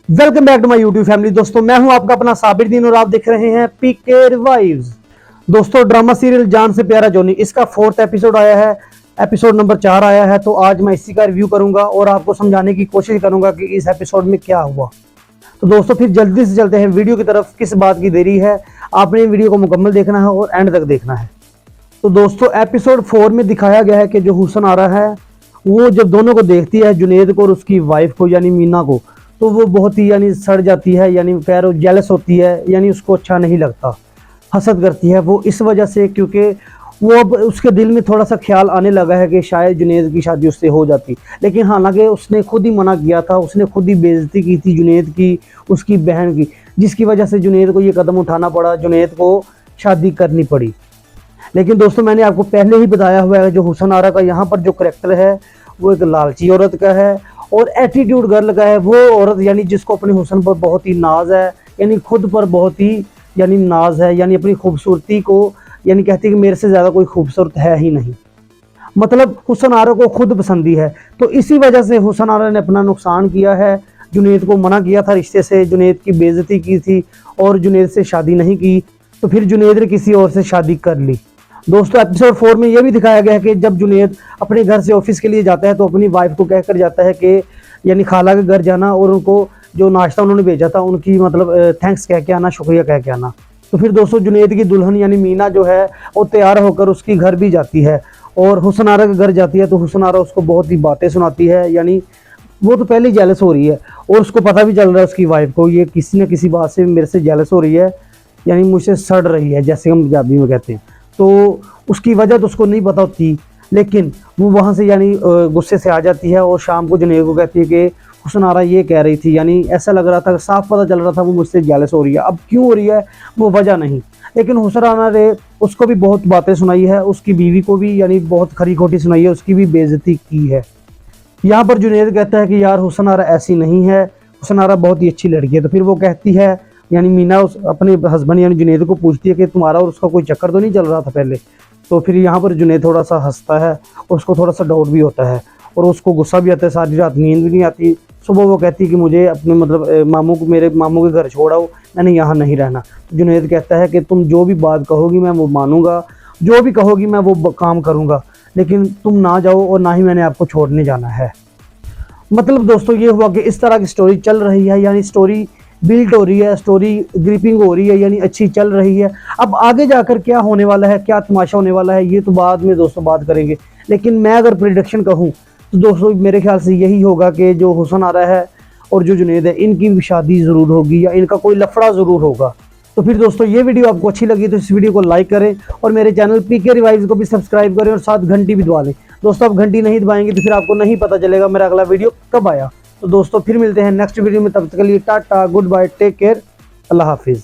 Welcome back to my YouTube family. दोस्तों मैं हूं आपका अपना साबिर दीन और आप देख रहे हैं पीके रिवाइव्स। दोस्तों ड्रामा सीरियल जान से प्यारा जोनी, इसका 4th एपिसोड आया है, एपिसोड नंबर 4 आया है। तो आज मैं इसी का रिव्यू करूंगा और आपको समझाने की कोशिश करूंगा कि इस एपिसोड में क्या हुआ। तो दोस्तों फिर जल्दी से चलते हैं वीडियो की तरफ। किस बात की देरी है, आपने वीडियो को मुकम्मल देखना है और एंड तक देखना है। तो दोस्तों एपिसोड 4 में दिखाया गया है कि जो हुसन आ रहा है वो जब दोनों को देखती है, जुनेद को और उसकी वाइफ को यानी मीना को, तो वो बहुत ही यानी सड़ जाती है, यानी खैर जेलस होती है, यानी उसको अच्छा नहीं लगता, हसद करती है वो इस वजह से, क्योंकि वो अब उसके दिल में थोड़ा सा ख्याल आने लगा है कि शायद जुनेद की शादी उससे हो जाती। लेकिन हालांकि उसने खुद ही मना किया था, उसने खुद ही बेइज्जती की थी जुनेद की, उसकी बहन की, जिसकी वजह से जुनेद को ये कदम उठाना पड़ा, जुनेद को शादी करनी पड़ी। लेकिन दोस्तों मैंने आपको पहले ही बताया हुआ है, जो हुसन आरा का यहाँ पर जो करेक्टर है वो एक लालची औरत का है और एटीट्यूड गर्ल का है। वो औरत यानी जिसको अपने हुसन पर बहुत ही नाज है, यानी खुद पर बहुत ही यानी नाज है, यानी अपनी खूबसूरती को यानी कहती है कि मेरे से ज़्यादा कोई खूबसूरत है ही नहीं। मतलब हुसन आरा को खुद पसंदी है। तो इसी वजह से हुसन आरा ने अपना नुकसान किया है, जुनेद को मना किया था रिश्ते से, जुनेद की बेइज्जती की थी और जुनेद से शादी नहीं की। तो फिर जुनेद ने किसी और से शादी कर ली। दोस्तों एपिसोड 4 में यह भी दिखाया गया है कि जब जुनेद अपने घर से ऑफिस के लिए जाता है तो अपनी वाइफ को कहकर जाता है कि यानी खाला के घर जाना और उनको जो नाश्ता उन्होंने भेजा था उनकी मतलब थैंक्स कह के आना, शुक्रिया कह के आना। तो फिर दोस्तों जुनेद की दुल्हन यानी मीना जो है वो तैयार होकर उसकी घर भी जाती है और हुसन आरा के घर जाती है। तो हुसन आरा उसको बहुत ही बातें सुनाती है, यानी वो तो पहले ही जेलस हो रही है और उसको पता भी चल रहा है उसकी वाइफ को, ये किसी न किसी बात से मेरे से जेलस हो रही है, यानी मुझसे सड़ रही है, जैसे हम पंजाबी में कहते हैं। तो उसकी वजह तो उसको नहीं पता होती, लेकिन वो वहाँ से यानी गुस्से से आ जाती है और शाम को जुनेद को कहती है कि हुसन आरा ये कह रही थी, यानी ऐसा लग रहा था, साफ पता चल रहा था वो मुझसे जेलस हो रही है। अब क्यों हो रही है वो वजह नहीं, लेकिन हुसन आरा ने उसको भी बहुत बातें सुनाई है, उसकी बीवी को भी यानी बहुत खरी खोटी सुनाई है, उसकी भी बेइज्जती की है। यहाँ पर जुनेद कहता है कि यार हुसन आरा ऐसी नहीं है, हुसन आरा बहुत ही अच्छी लड़की है। तो फिर वो कहती है, यानी मीना उस अपने हस्बैंड यानी जुनेद को पूछती है कि तुम्हारा और उसका कोई चक्कर तो नहीं चल रहा था पहले। तो फिर यहाँ पर जुनेद थोड़ा सा हंसता है, उसको थोड़ा सा डाउट भी होता है और उसको गुस्सा भी आता है, सारी रात नींद भी नहीं आती। सुबह वो कहती है कि मुझे अपने मतलब मामू को, मेरे मामू के घर छोड़ आओ, मैंने यहाँ नहीं रहना। तो जुनेद कहता है कि तुम जो भी बात कहोगी मैं वो मानूंगा, जो भी कहोगी मैं वो काम करूँगा, लेकिन तुम ना जाओ और ना ही मैंने आपको छोड़ने जाना है। मतलब दोस्तों ये हुआ कि इस तरह की स्टोरी चल रही है, यानी स्टोरी बिल्ड हो रही है, स्टोरी ग्रिपिंग हो रही है, यानी अच्छी चल रही है। अब आगे जाकर क्या होने वाला है, क्या तमाशा होने वाला है, ये तो बाद में दोस्तों बात करेंगे। लेकिन मैं अगर प्रिडिक्शन कहूँ तो दोस्तों मेरे ख्याल से यही होगा कि जो हुसन आ रहा है और जो जुनेद है इनकी भी शादी ज़रूर होगी या इनका कोई लफड़ा ज़रूर होगा। तो फिर दोस्तों ये वीडियो आपको अच्छी लगी तो इस वीडियो को लाइक करें और मेरे चैनल पीके रिवाइव्स को भी सब्सक्राइब करें और साथ घंटी भी दबा दें। दोस्तों आप घंटी नहीं दबाएंगे तो फिर आपको नहीं पता चलेगा मेरा अगला वीडियो कब आया। तो दोस्तों फिर मिलते हैं नेक्स्ट वीडियो में, तब तक के लिए tata, good bye, take care, अल्लाह हाफिज़।